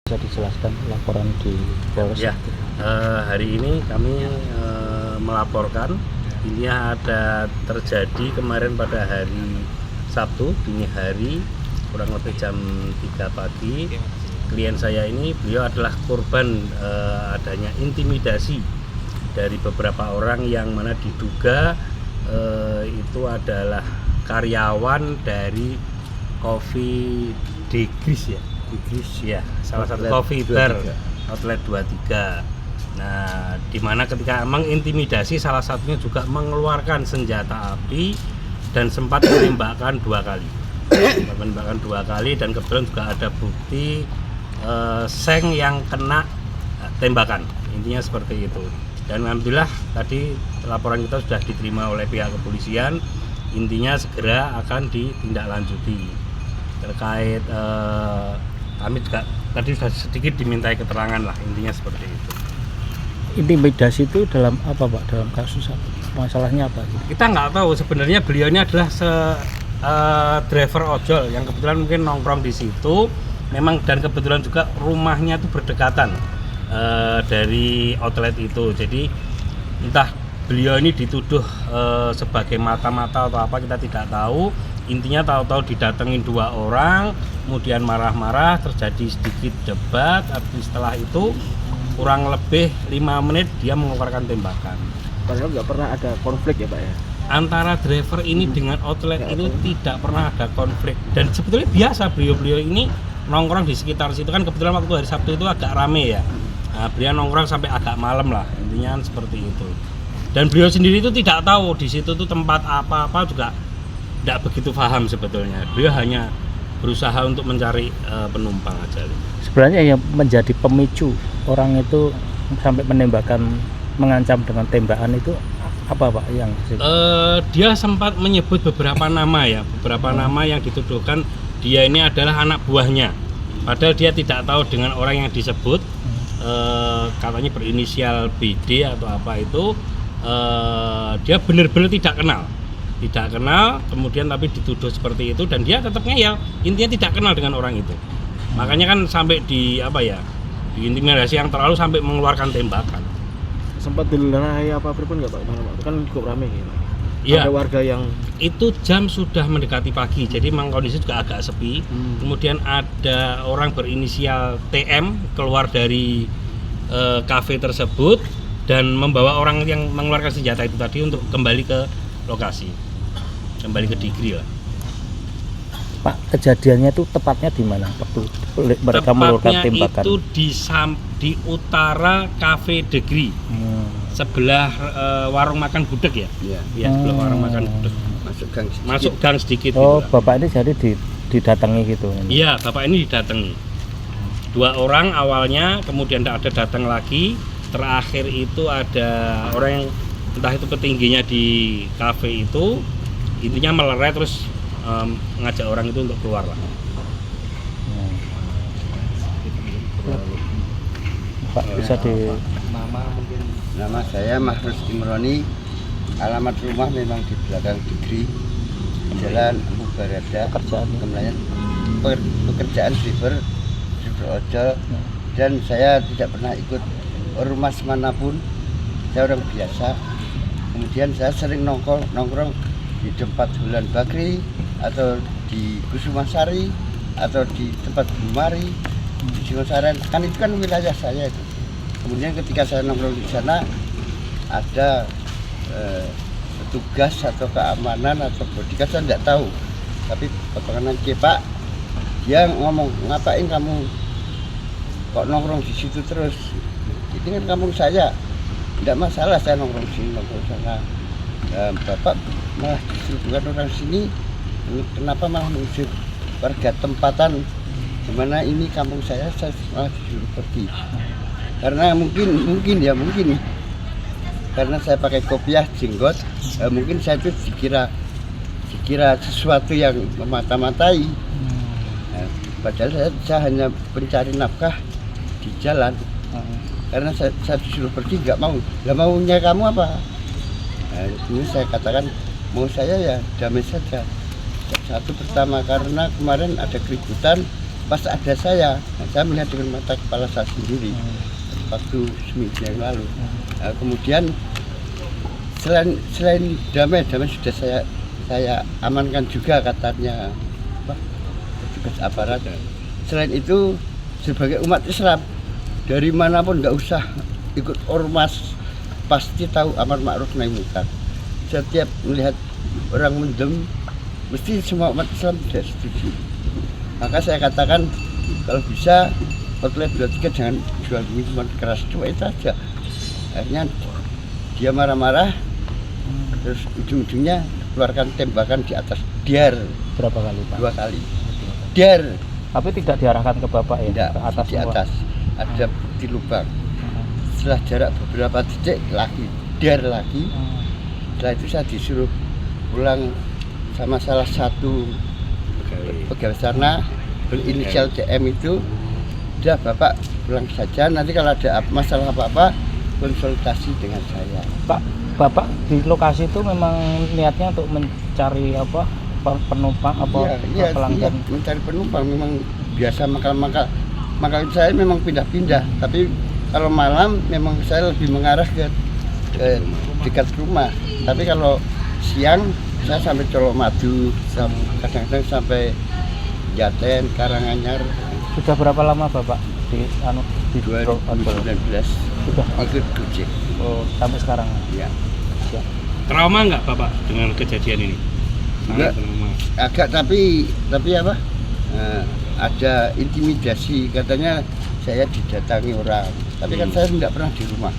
Bisa dijelaskan laporan di Polres? Ya, hari ini kami melaporkan ini ada terjadi kemarin pada hari Sabtu dini hari kurang lebih jam 3 pagi. Klien saya ini beliau adalah korban adanya intimidasi dari beberapa orang yang mana diduga itu adalah karyawan dari Coffee Degrees ya. Ya, salah satu coffee bar Outlet 23. Nah, dimana ketika mengintimidasi salah satunya juga mengeluarkan senjata api dan sempat menembakkan dua kali. Dan kebetulan juga ada bukti seng yang kena tembakan. Intinya seperti itu. Dan alhamdulillah tadi laporan kita sudah diterima oleh pihak kepolisian. Intinya segera akan ditindaklanjuti terkait kami juga tadi sudah sedikit dimintai keterangan lah, intinya seperti itu. Intimidasi itu dalam apa Pak? Dalam kasus apa? Masalahnya apa? Kita nggak tahu, sebenarnya beliau ini adalah driver ojol yang kebetulan mungkin nongkrong di situ, memang, dan kebetulan juga rumahnya itu berdekatan dari outlet itu. Jadi entah beliau ini dituduh sebagai mata-mata atau apa, kita tidak tahu. Intinya tahu-tahu didatengin dua orang, kemudian marah-marah, terjadi sedikit debat. Setelah itu kurang lebih 5 menit dia mengeluarkan tembakan. Padahal nggak pernah ada konflik ya Pak ya? Antara driver ini dengan outlet itu tidak pernah ada konflik, dan sebetulnya biasa beliau ini nongkrong di sekitar situ kan. Kebetulan waktu hari Sabtu itu agak rame ya. Nah, beliau nongkrong sampai agak malam lah, intinya seperti itu. Dan beliau sendiri itu tidak tahu di situ tuh tempat apa-apa, juga tidak begitu paham sebetulnya. Beliau hanya berusaha untuk mencari penumpang aja. Sebenarnya yang menjadi pemicu orang itu sampai menembakkan, mengancam dengan tembakan itu apa Pak? Dia sempat menyebut beberapa nama ya, nama yang dituduhkan dia ini adalah anak buahnya. Padahal dia tidak tahu dengan orang yang disebut, katanya berinisial BD atau apa itu. Dia benar-benar tidak kenal, kemudian tapi dituduh seperti itu, dan dia tetap ngeyel, intinya tidak kenal dengan orang itu. Makanya kan sampai diintimidasi yang terlalu sampai mengeluarkan tembakan. Sempat dilerai apa pun nggak Pak? Kan cukup ramai gitu. Ya, ada warga yang itu jam sudah mendekati pagi, jadi memang kondisi juga agak sepi. Kemudian ada orang berinisial TM keluar dari kafe tersebut dan membawa orang yang mengeluarkan senjata itu tadi untuk kembali ke lokasi, kembali ke Degree lah. Pak, kejadiannya itu tepatnya di mana waktu mereka mengeluarkan tembakan? Itu di utara Cafe Degree, sebelah warung makan gudeg ya. Iya, sebelah warung makan gudeg. Masuk gang sedikit. Oh, gitu. Bapak ini jadi didatangi gitu? Iya, Bapak ini didatangi. 2 orang awalnya, kemudian ada datang lagi. Terakhir itu ada orang yang entah itu petingginya di kafe itu, intinya melerai terus ngajak orang itu untuk keluar lah. Pak, bisa di Nama saya Mahrus Imroni, alamat rumah memang di belakang Degree, Jalan Abu Barada, pekerjaan driver ojol, dan saya tidak pernah ikut ormas manapun, saya orang biasa. Kemudian saya sering nongkrong di tempat Bulan Bakri atau di Kusumasari atau di tempat Bumari di Singosaren, kan itu kan wilayah saya itu. Kemudian ketika saya nongkrong di sana ada petugas atau keamanan atau bodyguard, saya tidak tahu, tapi potongan Pak dia ngomong, ngapain kamu kok nongkrong di situ terus, ini kan kampung saya. Tidak masalah saya nongkrong sini, nongkrong sana. Bapak malah justru bukan orang sini, kenapa malah mengusir warga tempatan, dimana ini kampung saya malah disuruh pergi. Karena mungkin karena saya pakai kopiah jenggot, mungkin saya itu dikira sesuatu yang memata-matai. Padahal saya hanya pencari nafkah di jalan. Karena saya disuruh pergi, nggak mau. Lah maunya kamu apa? Nah, ini saya katakan mau saya ya damai saja. Satu pertama karena kemarin ada keributan pas ada saya melihat dengan mata kepala saya sendiri waktu seminggu yang lalu. Nah, kemudian selain damai sudah saya amankan juga katanya petugas aparat. Selain itu sebagai umat Islam dari manapun nggak usah ikut ormas, pasti tahu amar ma'ruf nahi munkar. Setiap melihat orang mendem mesti semua umat Islam tidak setuju. Maka saya katakan kalau bisa outlet 23 jangan jual minuman keras, cuma itu aja. Akhirnya dia marah-marah, terus ujung-ujungnya keluarkan tembakan di atas Diar. Berapa kali Pak? 2 kali. Diar. Tapi tidak diarahkan ke Bapak ya? Tidak, Ke atas di semua? atas ada di lubang. Setelah jarak beberapa titik lagi Diar lagi. Setelah itu saya disuruh pulang sama salah satu pegawai sana berinisial DM itu. Udah Bapak pulang saja, nanti kalau ada masalah apa-apa konsultasi dengan saya. Pak, Bapak di lokasi itu memang niatnya untuk mencari apa penumpang apa Iya, pelanggan? mencari penumpang. Memang biasa makal saya memang pindah-pindah, tapi kalau malam memang saya lebih mengarah ke dekat rumah. Tapi kalau siang saya sampai Colomadu, kadang-kadang sampai Jaten, Karanganyar. Sudah berapa lama Bapak di 2019 Sudah. ikut Gojek. Oh, sampai sekarang. Ya. Siap. Trauma nggak Bapak dengan kejadian ini? Enggak, Sangat trauma. agak tapi apa? Ada intimidasi, katanya saya didatangi orang. Tapi kan saya tidak pernah di rumah.